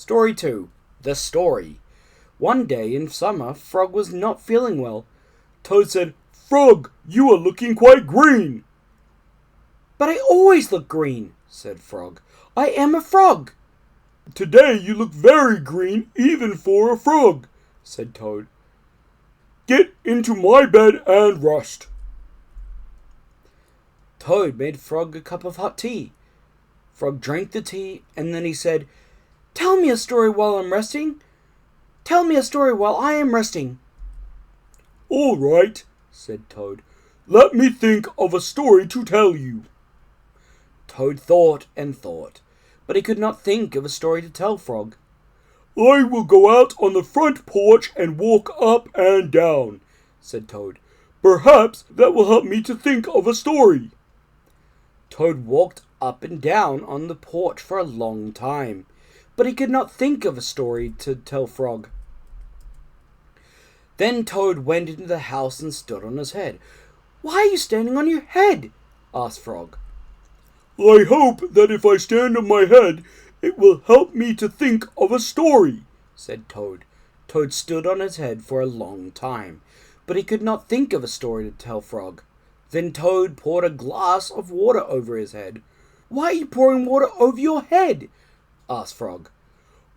Story 2. The Story. One day in summer, Frog was not feeling well. Toad said, "Frog, you are looking quite green." "But I always look green," said Frog. "I am a frog." "Today you look very green, even for a frog," said Toad. "Get into my bed and rest." Toad made Frog a cup of hot tea. Frog drank the tea, and then he said, "Tell me a story while I'm resting. Tell me a story while I am resting." "All right," said Toad. "Let me think of a story to tell you." Toad thought and thought, but he could not think of a story to tell Frog. "I will go out on the front porch and walk up and down," said Toad. "Perhaps that will help me to think of a story." Toad walked up and down on the porch for a long time, but he could not think of a story to tell Frog. Then Toad went into the house and stood on his head. "Why are you standing on your head?" asked Frog. "I hope that if I stand on my head, it will help me to think of a story," said Toad. Toad stood on his head for a long time, but he could not think of a story to tell Frog. Then Toad poured a glass of water over his head. "Why are you pouring water over your head?" asked Frog.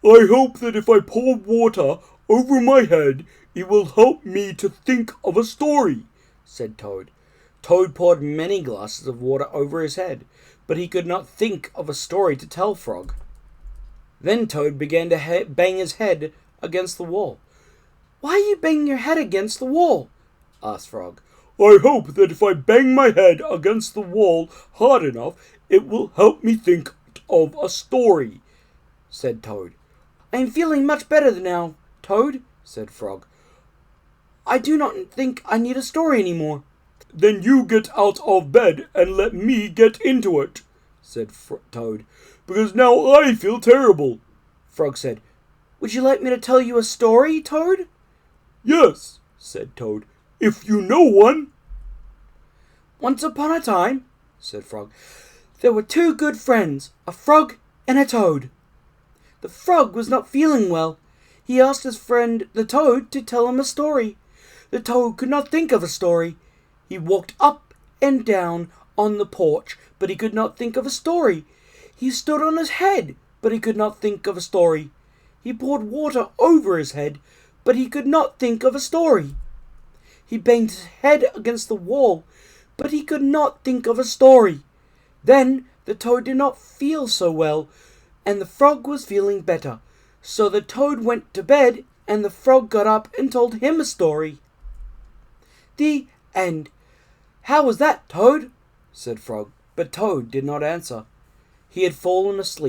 "I hope that if I pour water over my head, it will help me to think of a story," said Toad. Toad poured many glasses of water over his head, but he could not think of a story to tell Frog. Then Toad began to bang his head against the wall. "Why are you banging your head against the wall?" asked Frog. "I hope that if I bang my head against the wall hard enough, it will help me think of a story," said Toad. "I am feeling much better now, Toad," said Frog. "I do not think I need a story anymore." "Then you get out of bed and let me get into it," said Toad, "because now I feel terrible." Frog said, "Would you like me to tell you a story, Toad?" "Yes," said Toad, "if you know one." "Once upon a time," said Frog, "there were two good friends, a frog and a toad. The frog was not feeling well. He asked his friend the toad to tell him a story. The toad could not think of a story. He walked up and down on the porch, but he could not think of a story. He stood on his head, but he could not think of a story. He poured water over his head, but he could not think of a story. He banged his head against the wall, but he could not think of a story. Then the toad did not feel so well, and the frog was feeling better. So the toad went to bed, and the frog got up and told him a story." The end. "How was that, Toad?" said Frog, but Toad did not answer. He had fallen asleep.